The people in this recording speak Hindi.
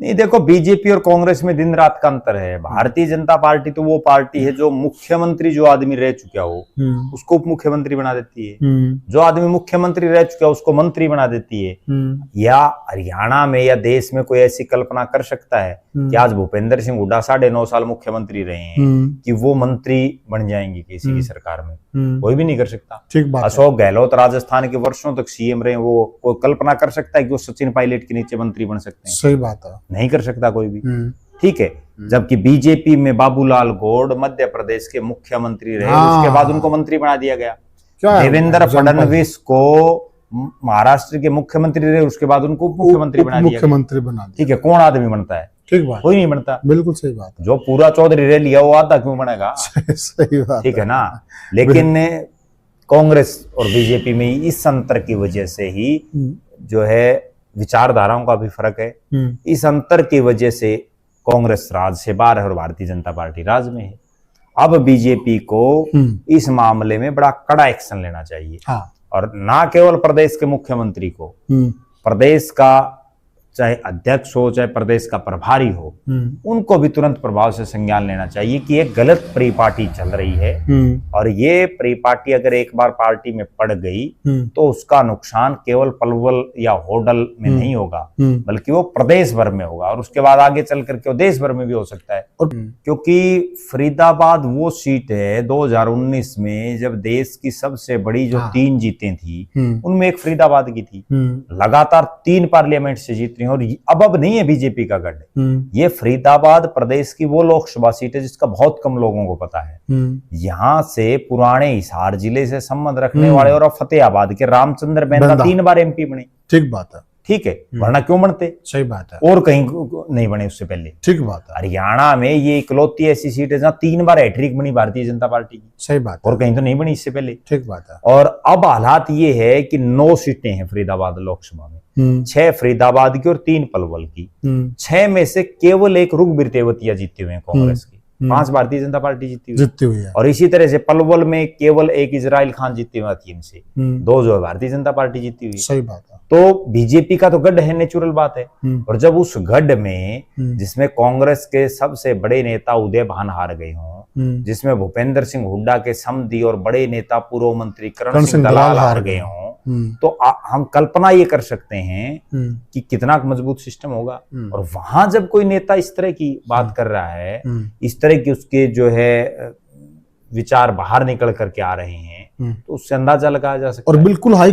नहीं, देखो, बीजेपी और कांग्रेस में दिन रात का अंतर है। भारतीय जनता पार्टी तो वो पार्टी है जो मुख्यमंत्री जो आदमी रह चुका हो उसको उप मुख्यमंत्री बना देती है, जो आदमी मुख्यमंत्री रह चुका है उसको मंत्री बना देती है। या हरियाणा में या देश में कोई ऐसी कल्पना कर सकता है कि आज भूपेंद्र सिंह हुड्डा 9.5 साल मुख्यमंत्री रहे हैं कि वो मंत्री बन जाएंगे किसी की सरकार में? कोई भी नहीं कर सकता। ठीक बात। अशोक गहलोत राजस्थान के वर्षों तक सीएम रहे, वो कोई कल्पना कर सकता है कि वो सचिन पायलट के नीचे मंत्री बन सकते हैं? सही बात है, नहीं कर सकता कोई भी। ठीक है, जबकि बीजेपी में बाबूलाल गौड़ मध्य प्रदेश के मुख्यमंत्री रहे, उसके बाद उनको मंत्री बना दिया गया। देवेंद्र फडणवीस को महाराष्ट्र के मुख्यमंत्री रहे, उसके बाद उनको उप मुख्यमंत्री बना दिया। ठीक है, कौन आदमी बनता है? ठीक बात, कोई नहीं बनता। बिल्कुल सही बात। जो पूरा चौधरी रह लिया वो आधा क्यों बनेगा? सही बात, ठीक है ना। लेकिन कांग्रेस और बीजेपी में इस अंतर की वजह से ही जो है विचारधाराओं का भी फर्क है। इस अंतर की वजह से कांग्रेस राज से बाहर है और भारतीय जनता पार्टी राज में है। अब बीजेपी को इस मामले में बड़ा कड़ा एक्शन लेना चाहिए। और ना केवल प्रदेश के मुख्यमंत्री को, प्रदेश का चाहे अध्यक्ष हो चाहे प्रदेश का प्रभारी हो, उनको भी तुरंत प्रभाव से संज्ञान लेना चाहिए कि एक गलत परिपाटी चल रही है। और ये परिपाटी अगर एक बार पार्टी में पड़ गई तो उसका नुकसान केवल पलवल या होडल में नहीं होगा, बल्कि वो प्रदेश भर में होगा और उसके बाद आगे चल करके वो देश भर में भी हो सकता है। क्योंकि फरीदाबाद वो सीट है 2019 में जब देश की सबसे बड़ी जो 3 जीतें थी उनमें एक फरीदाबाद की थी। लगातार 3 पार्लियामेंट से जीत रही और अब नहीं है बीजेपी का गढ़। ये फरीदाबाद प्रदेश की वो लोकसभा सीट है जिसका बहुत कम लोगों को पता है। यहाँ से पुराने हिसार जिले से संबंध रखने वाले और फतेहाबाद के रामचंद्र बेंदा 3 बार एमपी बने। ठीक बात है। ठीक है, वरना क्यों बनते? सही बात है। और कहीं नहीं बने उससे पहले। ठीक बात है। हरियाणा में ये इकलौती ऐसी सीट है जहां 3 बार हैट्रिक बनी भारतीय जनता पार्टी की। सही बात। और कहीं तो नहीं बनी इससे पहले। ठीक बात है। और अब हालात ये है कि 9 सीटें हैं फरीदाबाद लोकसभा में, 6 फरीदाबाद की और 3 पलवल की। 6 में से केवल एक रुगबीर तेवतिया जीते हुए हैं कांग्रेस की, 5 भारतीय जनता पार्टी जीती हुई है। और इसी तरह से पलवल में केवल एक इजराइल खान जीते हुए 3 से 2 जो है भारतीय जनता पार्टी जीती हुई है। सही बात है। तो बीजेपी का तो गढ़ है, नेचुरल बात है। और जब उस गढ़ में जिसमें कांग्रेस के सबसे बड़े नेता उदय भान हार गए हों, जिसमें भूपेंद्र सिंह हुड्डा के समधी और बड़े नेता पूर्व मंत्री करण सिंह दलाल हार गए हों, तो हम कल्पना ये कर सकते हैं कि कितना मजबूत सिस्टम होगा। और वहां जब कोई नेता इस तरह की बात कर रहा है, इस तरह की उसके जो है विचार बाहर निकल करके आ रहे हैं, तो उससे अंदाजा लगाया जा सकता है। और बिल्कुल हाई